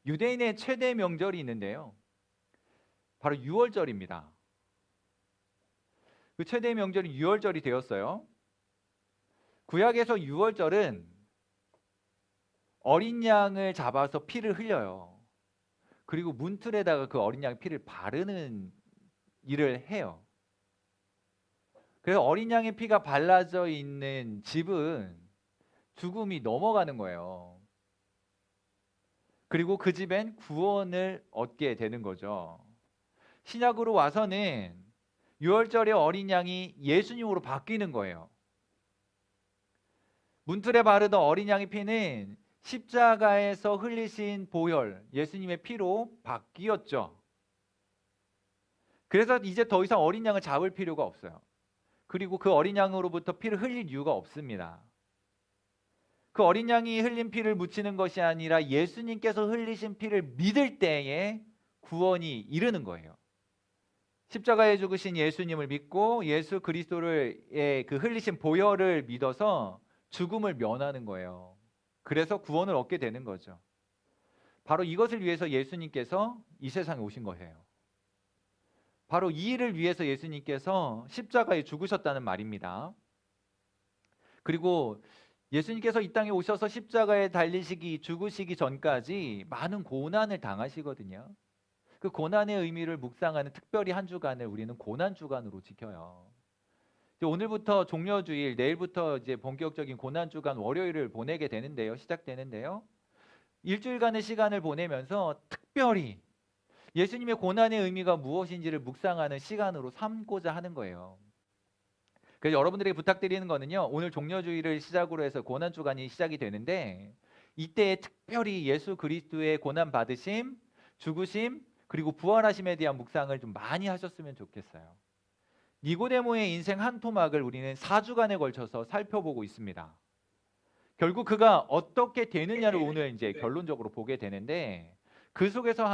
유대인의 최대 명절이 있는데요. 바로 유월절입니다. 그 최대 명절이 유월절이 되었어요. 구약에서 유월절은 어린 양을 잡아서 피를 흘려요. 그리고 문틀에다가 그 어린 양 피를 바르는 일을 해요. 그래서 어린 양의 피가 발라져 있는 집은 죽음이 넘어가는 거예요. 그리고 그 집엔 구원을 얻게 되는 거죠. 신약으로 와서는 유월절의 어린 양이 예수님으로 바뀌는 거예요. 문틀에 바르던 어린 양의 피는 십자가에서 흘리신 보혈, 예수님의 피로 바뀌었죠. 그래서 이제 더 이상 어린 양을 잡을 필요가 없어요. 그리고 그 어린 양으로부터 피를 흘릴 이유가 없습니다. 그 어린 양이 흘린 피를 묻히는 것이 아니라 예수님께서 흘리신 피를 믿을 때에 구원이 이르는 거예요. 십자가에 죽으신 예수님을 믿고 예수 그리스도를 그 흘리신 보혈을 믿어서 죽음을 면하는 거예요. 그래서 구원을 얻게 되는 거죠. 바로 이것을 위해서 예수님께서 이 세상에 오신 거예요. 바로 이 일을 위해서 예수님께서 십자가에 죽으셨다는 말입니다. 그리고 예수님께서 이 땅에 오셔서 십자가에 달리시기 죽으시기 전까지 많은 고난을 당하시거든요. 그 고난의 의미를 묵상하는 특별히 한 주간을 우리는 고난 주간으로 지켜요. 오늘부터 종려주일, 내일부터 이제 본격적인 고난 주간 월요일을 보내게 되는데요. 시작되는데요. 일주일간의 시간을 보내면서 특별히 예수님의 고난의 의미가 무엇인지를 묵상하는 시간으로 삼고자 하는 거예요. 그래서 여러분들에게 부탁드리는 거는요. 오늘 종려주일을 시작으로 해서 고난 주간이 시작이 되는데 이때 특별히 예수 그리스도의 고난 받으심, 죽으심, 그리고 부활하심에 대한 묵상을 좀 많이 하셨으면 좋겠어요. 니고데모의 인생 한 토막을 우리는 4주간에 걸쳐서 살펴보고 있습니다. 결국 그가 어떻게 되느냐를 오늘 이제 결론적으로 보게 되는데 그 속에서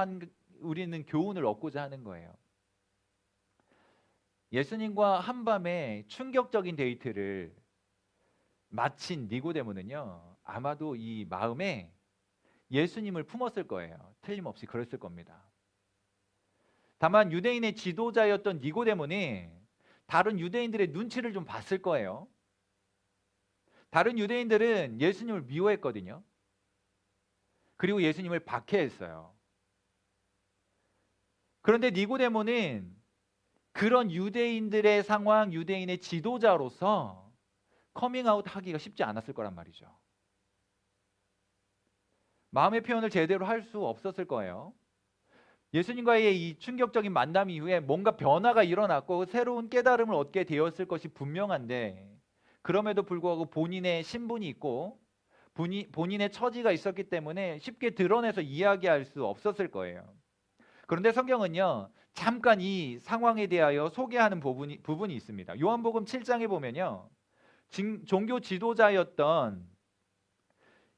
우리는 교훈을 얻고자 하는 거예요. 예수님과 한밤에 충격적인 데이트를 마친 니고데모는요. 아마도 이 마음에 예수님을 품었을 거예요. 틀림없이 그랬을 겁니다. 다만 유대인의 지도자였던 니고데모는 다른 유대인들의 눈치를 좀 봤을 거예요. 다른 유대인들은 예수님을 미워했거든요. 그리고 예수님을 박해했어요. 그런데 니고데모는 그런 유대인들의 상황, 유대인의 지도자로서 커밍아웃 하기가 쉽지 않았을 거란 말이죠. 마음의 표현을 제대로 할 수 없었을 거예요. 예수님과의 이 충격적인 만남 이후에 뭔가 변화가 일어났고 새로운 깨달음을 얻게 되었을 것이 분명한데 그럼에도 불구하고 본인의 신분이 있고 본인의 처지가 있었기 때문에 쉽게 드러내서 이야기할 수 없었을 거예요. 그런데 성경은요. 잠깐 이 상황에 대하여 소개하는 부분이 있습니다. 요한복음 7장에 보면요. 종교 지도자였던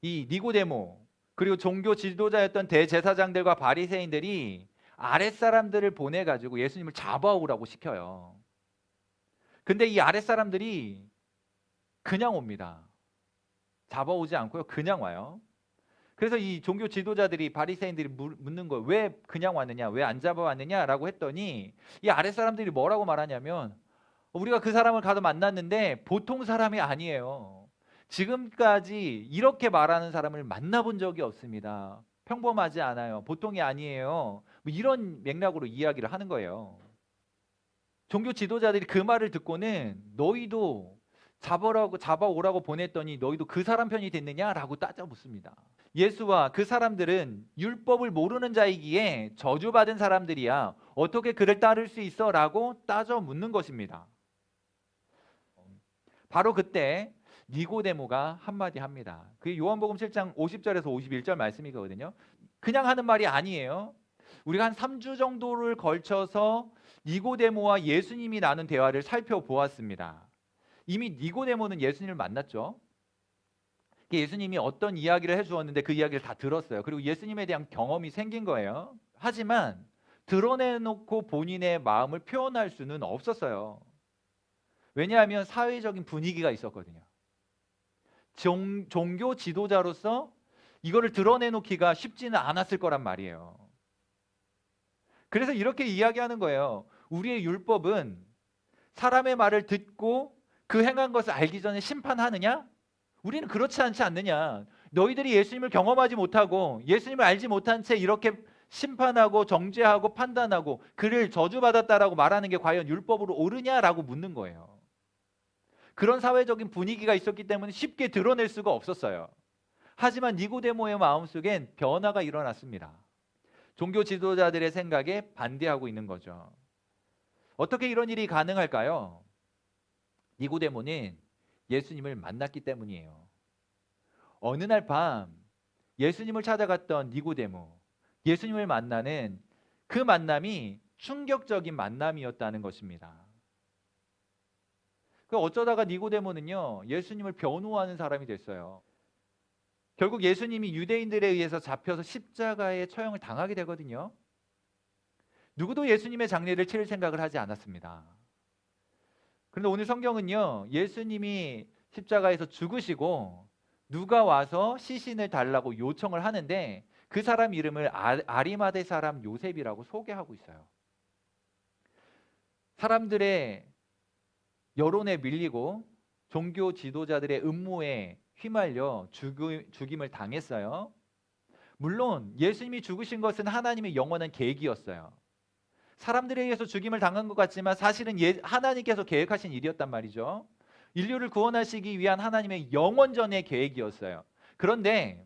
이 니고데모 그리고 종교 지도자였던 대제사장들과 바리새인들이 아랫사람들을 보내 가지고 예수님을 잡아오라고 시켜요. 근데 이 아랫사람들이 그냥 옵니다. 잡아오지 않고요. 그냥 와요. 그래서 이 종교 지도자들이 바리새인들이 묻는 거예요. 왜 그냥 왔느냐? 왜 안 잡아왔느냐라고 했더니 이 아랫사람들이 뭐라고 말하냐면 우리가 그 사람을 가서 만났는데 보통 사람이 아니에요. 지금까지 이렇게 말하는 사람을 만나본 적이 없습니다. 평범하지 않아요. 보통이 아니에요. 뭐 이런 맥락으로 이야기를 하는 거예요. 종교 지도자들이 그 말을 듣고는 너희도 잡아오라고 보냈더니 너희도 그 사람 편이 됐느냐라고 따져 묻습니다. 예수와 그 사람들은 율법을 모르는 자이기에 저주받은 사람들이야 어떻게 그를 따를 수 있어? 라고 따져 묻는 것입니다. 바로 그때 니고데모가 한마디 합니다. 그게 요한복음 7장 50절에서 51절 말씀이거든요. 그냥 하는 말이 아니에요. 우리가 한 3주 정도를 걸쳐서 니고데모와 예수님이 나눈 대화를 살펴보았습니다. 이미 니고데모는 예수님을 만났죠. 예수님이 어떤 이야기를 해주었는데 그 이야기를 다 들었어요. 그리고 예수님에 대한 경험이 생긴 거예요. 하지만 드러내놓고 본인의 마음을 표현할 수는 없었어요. 왜냐하면 사회적인 분위기가 있었거든요. 종교 지도자로서 이거를 드러내놓기가 쉽지는 않았을 거란 말이에요. 그래서 이렇게 이야기하는 거예요. 우리의 율법은 사람의 말을 듣고 그 행한 것을 알기 전에 심판하느냐? 우리는 그렇지 않지 않느냐? 너희들이 예수님을 경험하지 못하고 예수님을 알지 못한 채 이렇게 심판하고 정죄하고 판단하고 그를 저주받았다라고 말하는 게 과연 율법으로 옳으냐라고 묻는 거예요. 그런 사회적인 분위기가 있었기 때문에 쉽게 드러낼 수가 없었어요. 하지만 니고데모의 마음속엔 변화가 일어났습니다. 종교 지도자들의 생각에 반대하고 있는 거죠. 어떻게 이런 일이 가능할까요? 니고데모는 예수님을 만났기 때문이에요. 어느 날 밤 예수님을 찾아갔던 니고데모, 예수님을 만나는 그 만남이 충격적인 만남이었다는 것입니다. 어쩌다가 니고데모는요, 예수님을 변호하는 사람이 됐어요. 결국 예수님이 유대인들에 의해서 잡혀서 십자가에 처형을 당하게 되거든요. 누구도 예수님의 장례를 치를 생각을 하지 않았습니다. 그런데 오늘 성경은요, 예수님이 십자가에서 죽으시고 누가 와서 시신을 달라고 요청을 하는데 그 사람 이름을 아리마대 사람 요셉이라고 소개하고 있어요. 사람들의 여론에 밀리고 종교 지도자들의 음모에 휘말려 죽임을 당했어요. 물론 예수님이 죽으신 것은 하나님의 영원한 계획이었어요. 사람들에 의해서 죽임을 당한 것 같지만 사실은 하나님께서 계획하신 일이었단 말이죠. 인류를 구원하시기 위한 하나님의 영원전의 계획이었어요. 그런데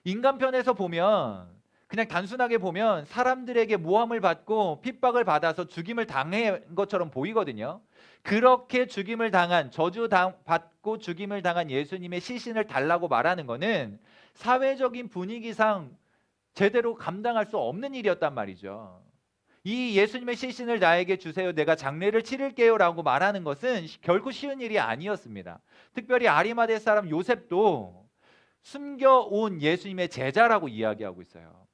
인간편에서 보면, 그냥 단순하게 보면 사람들에게 모함을 받고 핍박을 받아서 죽임을 당한 것처럼 보이거든요. 그렇게 죽임을 당한, 저주받고 죽임을 당한 예수님의 시신을 달라고 말하는 것은 사회적인 분위기상 제대로 감당할 수 없는 일이었단 말이죠. 이 예수님의 시신을 나에게 주세요, 내가 장례를 치를게요 라고 말하는 것은 결코 쉬운 일이 아니었습니다. 특별히 아리마대 사람 요셉도 숨겨온 예수님의 제자라고 이야기하고 있어요.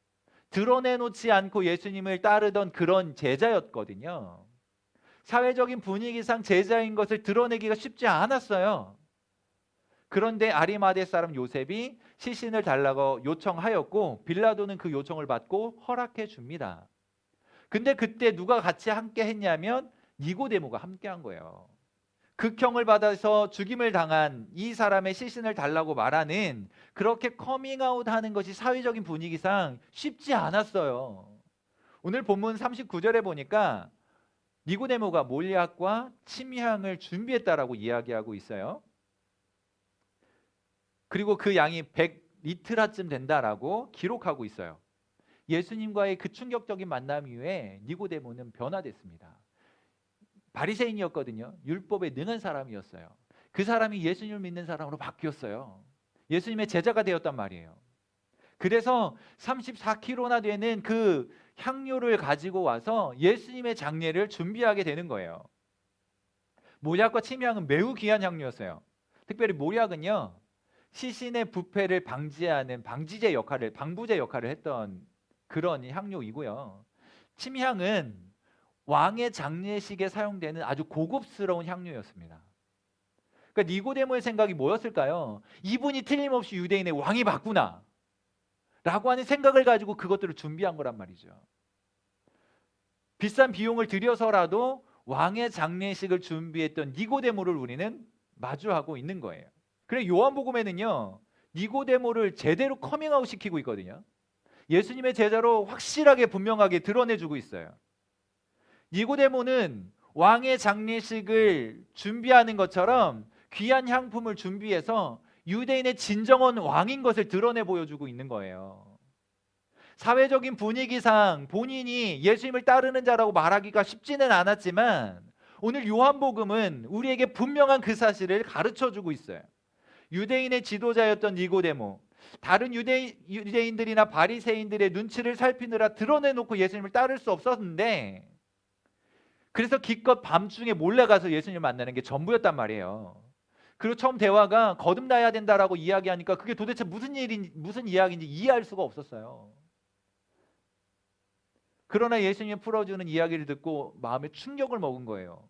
드러내놓지 않고 예수님을 따르던 그런 제자였거든요. 사회적인 분위기상 제자인 것을 드러내기가 쉽지 않았어요. 그런데 아리마대 사람 요셉이 시신을 달라고 요청하였고 빌라도는 그 요청을 받고 허락해 줍니다. 근데 그때 누가 같이 함께 했냐면 니고데모가 함께 한 거예요. 극형을 받아서 죽임을 당한 이 사람의 시신을 달라고 말하는, 그렇게 커밍아웃 하는 것이 사회적인 분위기상 쉽지 않았어요. 오늘 본문 39절에 보니까 니고데모가 몰약과 침향을 준비했다라고 이야기하고 있어요. 그리고 그 양이 100리트라쯤 된다라고 기록하고 있어요. 예수님과의 그 충격적인 만남 이후에 니고데모는 변화됐습니다. 바리새인이었거든요. 율법에 능한 사람이었어요. 그 사람이 예수님을 믿는 사람으로 바뀌었어요. 예수님의 제자가 되었단 말이에요. 그래서 34kg나 되는 그 향료를 가지고 와서 예수님의 장례를 준비하게 되는 거예요. 모략과 침향은 매우 귀한 향료였어요. 특별히 모략은요, 시신의 부패를 방지하는 방부제 역할을 했던 그런 향료이고요. 침향은 왕의 장례식에 사용되는 아주 고급스러운 향료였습니다. 그러니까 니고데모의 생각이 뭐였을까요? 이분이 틀림없이 유대인의 왕이 맞구나 라고 하는 생각을 가지고 그것들을 준비한 거란 말이죠. 비싼 비용을 들여서라도 왕의 장례식을 준비했던 니고데모를 우리는 마주하고 있는 거예요. 그래, 요한복음에는요, 니고데모를 제대로 커밍아웃 시키고 있거든요. 예수님의 제자로 확실하게 분명하게 드러내주고 있어요. 니고데모는 왕의 장례식을 준비하는 것처럼 귀한 향품을 준비해서 유대인의 진정한 왕인 것을 드러내 보여주고 있는 거예요. 사회적인 분위기상 본인이 예수님을 따르는 자라고 말하기가 쉽지는 않았지만 오늘 요한복음은 우리에게 분명한 그 사실을 가르쳐주고 있어요. 유대인의 지도자였던 니고데모, 다른 유대인들이나 바리새인들의 눈치를 살피느라 드러내놓고 예수님을 따를 수 없었는데, 그래서 기껏 밤중에 몰래 가서 예수님을 만나는 게 전부였단 말이에요. 그리고 처음 대화가 거듭나야 된다라고 이야기하니까 그게 도대체 무슨 이야기인지 이해할 수가 없었어요. 그러나 예수님이 풀어주는 이야기를 듣고 마음에 충격을 먹은 거예요.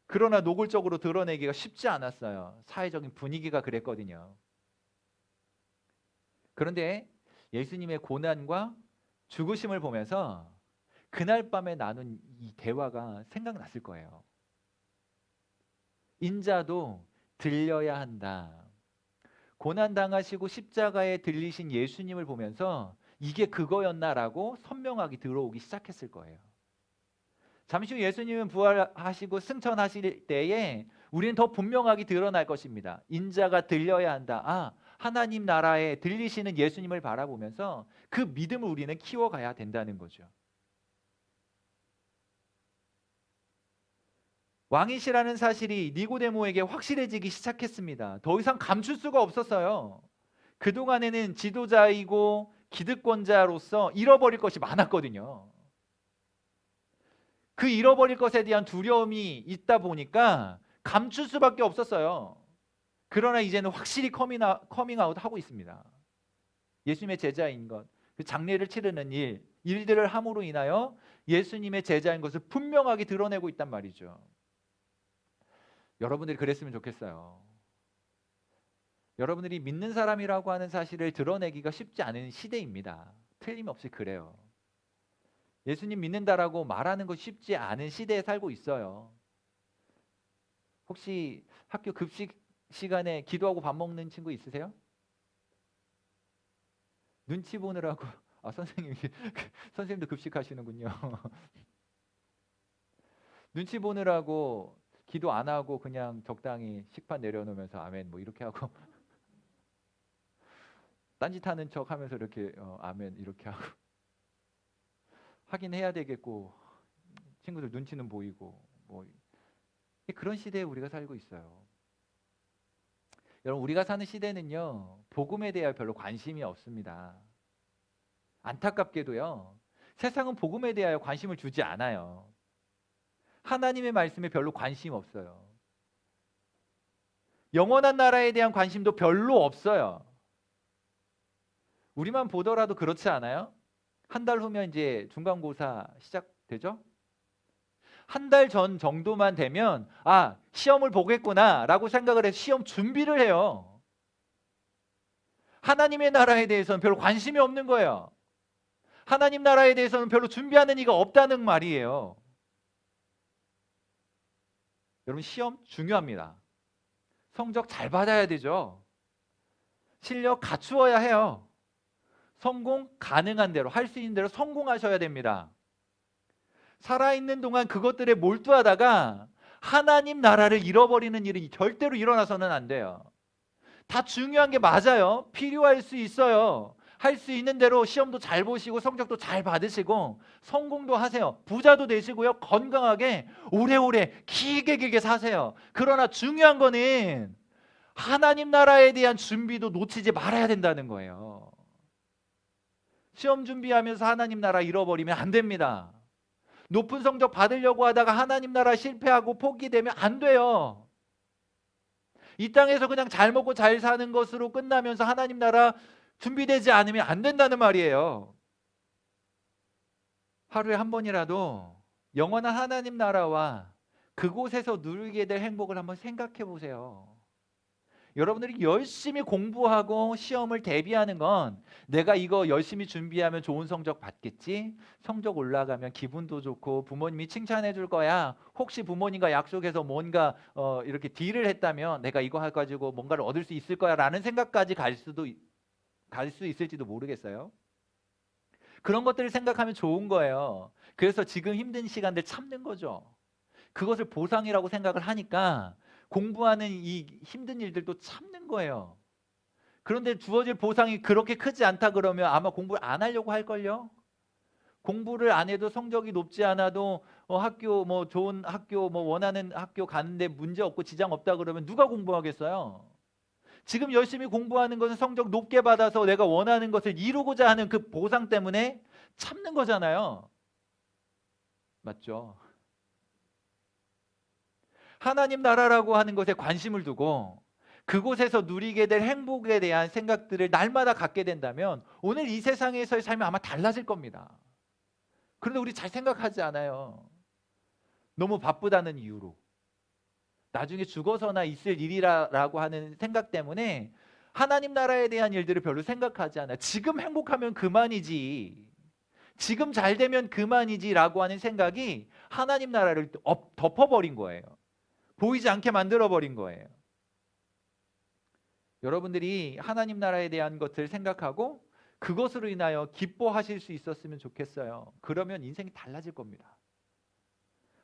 그러나 노골적으로 드러내기가 쉽지 않았어요. 사회적인 분위기가 그랬거든요. 그런데 예수님의 고난과 죽으심을 보면서 그날 밤에 나눈 이 대화가 생각났을 거예요. 인자도 들려야 한다. 고난당하시고 십자가에 들리신 예수님을 보면서 이게 그거였나라고 선명하게 들어오기 시작했을 거예요. 잠시 후 예수님은 부활하시고 승천하실 때에 우리는 더 분명하게 드러날 것입니다. 인자가 들려야 한다. 아, 하나님 나라에 들리시는 예수님을 바라보면서 그 믿음을 우리는 키워가야 된다는 거죠. 왕이시라는 사실이 니고데모에게 확실해지기 시작했습니다. 더 이상 감출 수가 없었어요. 그동안에는 지도자이고 기득권자로서 잃어버릴 것이 많았거든요. 그 잃어버릴 것에 대한 두려움이 있다 보니까 감출 수밖에 없었어요. 그러나 이제는 확실히 커밍아웃 하고 있습니다. 예수님의 제자인 것, 그 장례를 치르는 일들을 함으로 인하여 예수님의 제자인 것을 분명하게 드러내고 있단 말이죠. 여러분들이 그랬으면 좋겠어요. 여러분들이 믿는 사람이라고 하는 사실을 드러내기가 쉽지 않은 시대입니다. 틀림없이 그래요. 예수님 믿는다라고 말하는 거 쉽지 않은 시대에 살고 있어요. 혹시 학교 급식 시간에 기도하고 밥 먹는 친구 있으세요? 눈치 보느라고 선생님이 선생님도 급식하시는군요. 눈치 보느라고 기도 안 하고 그냥 적당히 식판 내려놓으면서 아멘 뭐 이렇게 하고 딴짓하는 척 하면서 이렇게 아멘 이렇게 하고 하긴 해야 되겠고 친구들 눈치는 보이고 뭐 그런 시대에 우리가 살고 있어요. 여러분 우리가 사는 시대는요 복음에 대해 별로 관심이 없습니다. 안타깝게도요 세상은 복음에 대하여 관심을 주지 않아요. 하나님의 말씀에 별로 관심 없어요. 영원한 나라에 대한 관심도 별로 없어요. 우리만 보더라도 그렇지 않아요? 한 달 후면 이제 중간고사 시작되죠? 한 달 전 정도만 되면 아 시험을 보겠구나 라고 생각을 해서 시험 준비를 해요. 하나님의 나라에 대해서는 별로 관심이 없는 거예요. 하나님 나라에 대해서는 별로 준비하는 이가 없다는 말이에요. 여러분 시험 중요합니다. 성적 잘 받아야 되죠. 실력 갖추어야 해요. 성공 가능한 대로 할 수 있는 대로 성공하셔야 됩니다. 살아있는 동안 그것들에 몰두하다가 하나님 나라를 잃어버리는 일이 절대로 일어나서는 안 돼요. 다 중요한 게 맞아요. 필요할 수 있어요. 할 수 있는 대로 시험도 잘 보시고 성적도 잘 받으시고 성공도 하세요. 부자도 되시고요. 건강하게 오래오래 길게 사세요. 그러나 중요한 거는 하나님 나라에 대한 준비도 놓치지 말아야 된다는 거예요. 시험 준비하면서 하나님 나라 잃어버리면 안 됩니다. 높은 성적 받으려고 하다가 하나님 나라 실패하고 포기되면 안 돼요. 이 땅에서 그냥 잘 먹고 잘 사는 것으로 끝나면서 하나님 나라 준비되지 않으면 안 된다는 말이에요. 하루에 한 번이라도 영원한 하나님 나라와 그곳에서 누리게 될 행복을 한번 생각해 보세요. 여러분들이 열심히 공부하고 시험을 대비하는 건 내가 이거 열심히 준비하면 좋은 성적 받겠지? 성적 올라가면 기분도 좋고 부모님이 칭찬해 줄 거야. 혹시 부모님과 약속해서 뭔가 이렇게 딜을 했다면 내가 이거 해가지고 뭔가를 얻을 수 있을 거야 라는 생각까지 갈 수 있을지도 모르겠어요. 그런 것들을 생각하면 좋은 거예요. 그래서 지금 힘든 시간들 참는 거죠. 그것을 보상이라고 생각을 하니까 공부하는 이 힘든 일들도 참는 거예요. 그런데 주어질 보상이 그렇게 크지 않다 그러면 아마 공부를 안 하려고 할걸요. 공부를 안 해도 성적이 높지 않아도 학교 뭐 좋은 학교 뭐 원하는 학교 가는데 문제 없고 지장 없다 그러면 누가 공부하겠어요? 지금 열심히 공부하는 것은 성적 높게 받아서 내가 원하는 것을 이루고자 하는 그 보상 때문에 참는 거잖아요. 맞죠? 하나님 나라라고 하는 것에 관심을 두고 그곳에서 누리게 될 행복에 대한 생각들을 날마다 갖게 된다면 오늘 이 세상에서의 삶이 아마 달라질 겁니다. 그런데 우리 잘 생각하지 않아요. 너무 바쁘다는 이유로 나중에 죽어서나 있을 일이라고 하는 생각 때문에 하나님 나라에 대한 일들을 별로 생각하지 않아요. 지금 행복하면 그만이지, 지금 잘 되면 그만이지라고 하는 생각이 하나님 나라를 덮어버린 거예요. 보이지 않게 만들어버린 거예요. 여러분들이 하나님 나라에 대한 것을 생각하고 그것으로 인하여 기뻐하실 수 있었으면 좋겠어요. 그러면 인생이 달라질 겁니다.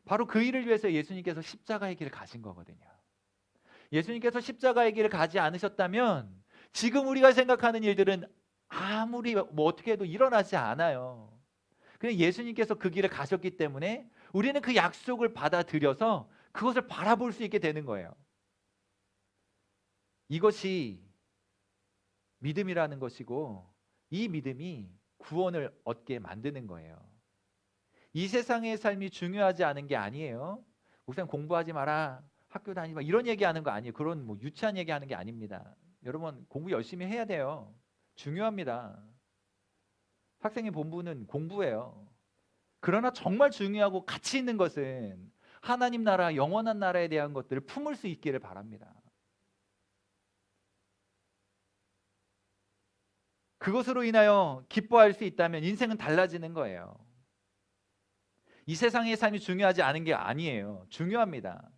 바로 그 일을 위해서 예수님께서 십자가의 길을 가신 거거든요. 예수님께서 십자가의 길을 가지 않으셨다면 지금 우리가 생각하는 일들은 아무리 뭐 어떻게 해도 일어나지 않아요. 그냥 예수님께서 그 길을 가셨기 때문에 우리는 그 약속을 받아들여서 그것을 바라볼 수 있게 되는 거예요. 이것이 믿음이라는 것이고, 이 믿음이 구원을 얻게 만드는 거예요. 이 세상의 삶이 중요하지 않은 게 아니에요. 목사님 공부하지 마라, 학교 다니지 마, 이런 얘기하는 거 아니에요. 그런 뭐 유치한 얘기하는 게 아닙니다. 여러분 공부 열심히 해야 돼요. 중요합니다. 학생의 본분은 공부예요. 그러나 정말 중요하고 가치 있는 것은 하나님 나라, 영원한 나라에 대한 것들을 품을 수 있기를 바랍니다. 그것으로 인하여 기뻐할 수 있다면 인생은 달라지는 거예요. 이 세상의 삶이 중요하지 않은 게 아니에요. 중요합니다.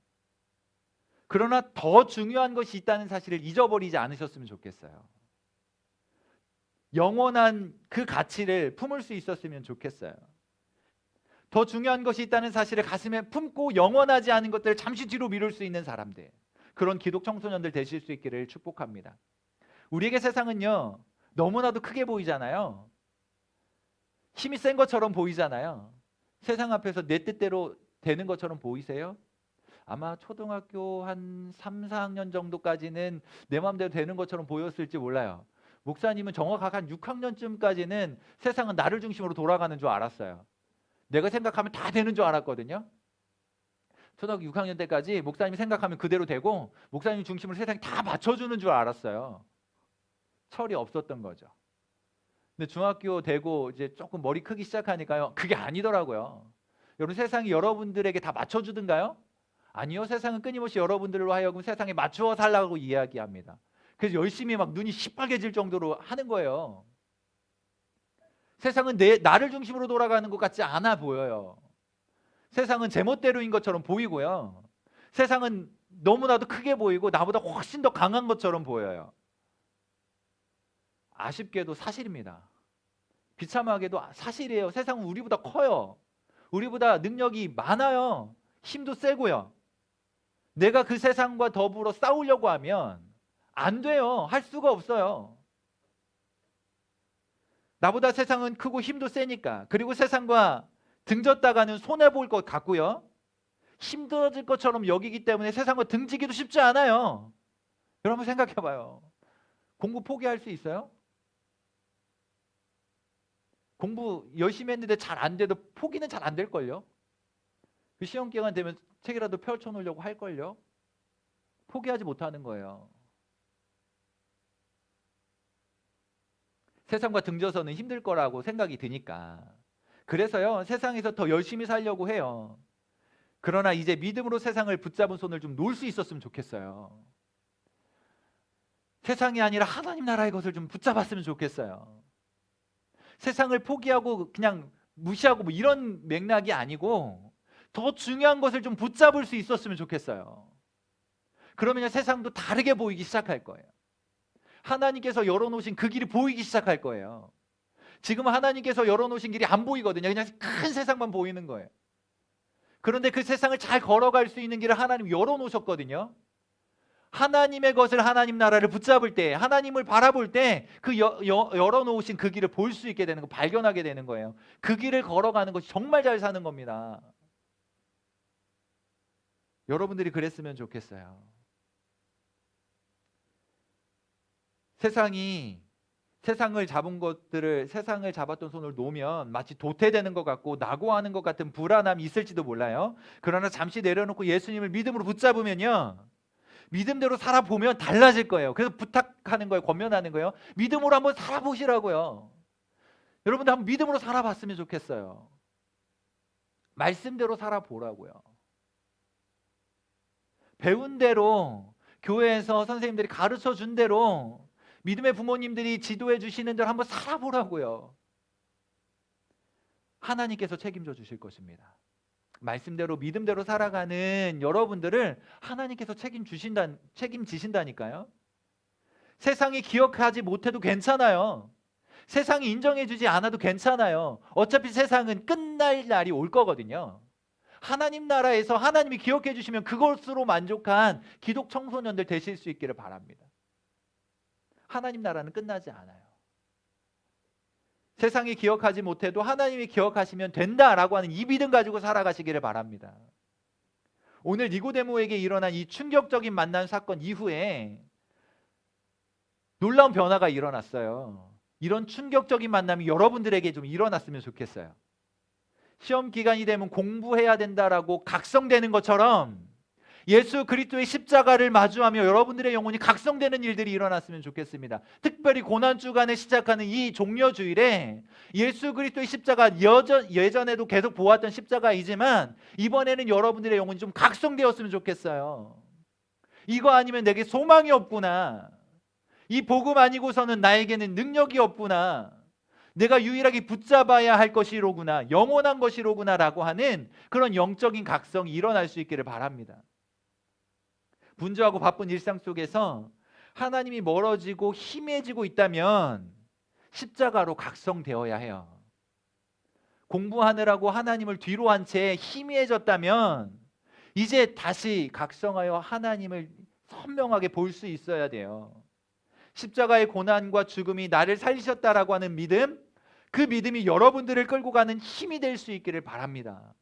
그러나 더 중요한 것이 있다는 사실을 잊어버리지 않으셨으면 좋겠어요. 영원한 그 가치를 품을 수 있었으면 좋겠어요. 더 중요한 것이 있다는 사실을 가슴에 품고 영원하지 않은 것들을 잠시 뒤로 미룰 수 있는 사람들, 그런 기독 청소년들 되실 수 있기를 축복합니다. 우리에게 세상은요, 너무나도 크게 보이잖아요. 힘이 센 것처럼 보이잖아요. 세상 앞에서 내 뜻대로 되는 것처럼 보이세요? 아마 초등학교 한 3, 4학년 정도까지는 내 마음대로 되는 것처럼 보였을지 몰라요. 목사님은 정확하게 한 6학년쯤까지는 세상은 나를 중심으로 돌아가는 줄 알았어요. 내가 생각하면 다 되는 줄 알았거든요. 초등학교 6학년 때까지 목사님이 생각하면 그대로 되고 목사님 중심으로 세상이 다 맞춰주는 줄 알았어요. 철이 없었던 거죠. 근데 중학교 되고 이제 조금 머리 크기 시작하니까요, 그게 아니더라고요. 여러분, 세상이 여러분들에게 다 맞춰주든가요? 아니요. 세상은 끊임없이 여러분들로 하여금 세상에 맞추어 살라고 이야기합니다. 그래서 열심히 막 눈이 시뻘개질 정도로 하는 거예요. 세상은 나를 중심으로 돌아가는 것 같지 않아 보여요. 세상은 제멋대로인 것처럼 보이고요. 세상은 너무나도 크게 보이고 나보다 훨씬 더 강한 것처럼 보여요. 아쉽게도 사실입니다. 비참하게도 사실이에요. 세상은 우리보다 커요. 우리보다 능력이 많아요. 힘도 세고요. 내가 그 세상과 더불어 싸우려고 하면 안 돼요. 할 수가 없어요. 나보다 세상은 크고 힘도 세니까. 그리고 세상과 등졌다가는 손해볼 것 같고요. 힘들어질 것처럼 여기기 때문에 세상과 등지기도 쉽지 않아요. 여러분 생각해봐요. 공부 포기할 수 있어요? 공부 열심히 했는데 잘 안 돼도 포기는 잘 안 될걸요? 그 시험 기간 되면 책이라도 펼쳐놓으려고 할걸요? 포기하지 못하는 거예요. 세상과 등져서는 힘들 거라고 생각이 드니까. 그래서요, 세상에서 더 열심히 살려고 해요. 그러나 이제 믿음으로 세상을 붙잡은 손을 좀 놓을 수 있었으면 좋겠어요. 세상이 아니라 하나님 나라의 것을 좀 붙잡았으면 좋겠어요. 세상을 포기하고 그냥 무시하고 뭐 이런 맥락이 아니고 더 중요한 것을 좀 붙잡을 수 있었으면 좋겠어요. 그러면 세상도 다르게 보이기 시작할 거예요. 하나님께서 열어놓으신 그 길이 보이기 시작할 거예요. 지금 하나님께서 열어놓으신 길이 안 보이거든요. 그냥 큰 세상만 보이는 거예요. 그런데 그 세상을 잘 걸어갈 수 있는 길을 하나님 열어놓으셨거든요. 하나님의 것을, 하나님 나라를 붙잡을 때, 하나님을 바라볼 때 그 열어놓으신 그 길을 볼 수 있게 되는 거, 발견하게 되는 거예요. 그 길을 걸어가는 것이 정말 잘 사는 겁니다. 여러분들이 그랬으면 좋겠어요. 세상을 잡았던 손을 놓으면 마치 도태되는 것 같고 낙오하는 것 같은 불안함이 있을지도 몰라요. 그러나 잠시 내려놓고 예수님을 믿음으로 붙잡으면요, 믿음대로 살아보면 달라질 거예요. 그래서 부탁하는 거예요. 권면하는 거예요. 믿음으로 한번 살아보시라고요. 여러분들 한번 믿음으로 살아봤으면 좋겠어요. 말씀대로 살아보라고요. 배운 대로, 교회에서 선생님들이 가르쳐 준 대로 믿음의 부모님들이 지도해 주시는 대로 한번 살아보라고요. 하나님께서 책임져 주실 것입니다. 말씀대로 믿음대로 살아가는 여러분들을 하나님께서 책임지신다니까요. 세상이 기억하지 못해도 괜찮아요. 세상이 인정해 주지 않아도 괜찮아요. 어차피 세상은 끝날 날이 올 거거든요. 하나님 나라에서 하나님이 기억해 주시면 그것으로 만족한 기독 청소년들 되실 수 있기를 바랍니다. 하나님 나라는 끝나지 않아요. 세상이 기억하지 못해도 하나님이 기억하시면 된다라고 하는 이 믿음 가지고 살아가시기를 바랍니다. 오늘 니고데모에게 일어난 이 충격적인 만난 사건 이후에 놀라운 변화가 일어났어요. 이런 충격적인 만남이 여러분들에게 좀 일어났으면 좋겠어요. 시험 기간이 되면 공부해야 된다라고 각성되는 것처럼 예수 그리스도의 십자가를 마주하며 여러분들의 영혼이 각성되는 일들이 일어났으면 좋겠습니다. 특별히 고난주간에 시작하는 이 종려주일에 예수 그리스도의 십자가, 예전에도 계속 보았던 십자가이지만 이번에는 여러분들의 영혼이 좀 각성되었으면 좋겠어요. 이거 아니면 내게 소망이 없구나. 이 복음 아니고서는 나에게는 능력이 없구나. 내가 유일하게 붙잡아야 할 것이로구나. 영원한 것이로구나 라고 하는 그런 영적인 각성이 일어날 수 있기를 바랍니다. 분주하고 바쁜 일상 속에서 하나님이 멀어지고 희미해지고 있다면 십자가로 각성되어야 해요. 공부하느라고 하나님을 뒤로 한 채 희미해졌다면 이제 다시 각성하여 하나님을 선명하게 볼 수 있어야 돼요. 십자가의 고난과 죽음이 나를 살리셨다라고 하는 믿음, 그 믿음이 여러분들을 끌고 가는 힘이 될 수 있기를 바랍니다.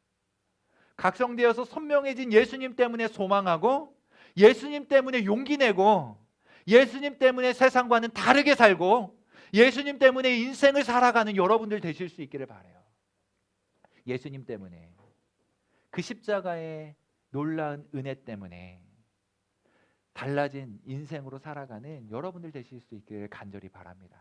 각성되어서 선명해진 예수님 때문에 소망하고 예수님 때문에 용기 내고 예수님 때문에 세상과는 다르게 살고 예수님 때문에 인생을 살아가는 여러분들 되실 수 있기를 바라요. 예수님 때문에, 그 십자가의 놀라운 은혜 때문에 달라진 인생으로 살아가는 여러분들 되실 수 있기를 간절히 바랍니다.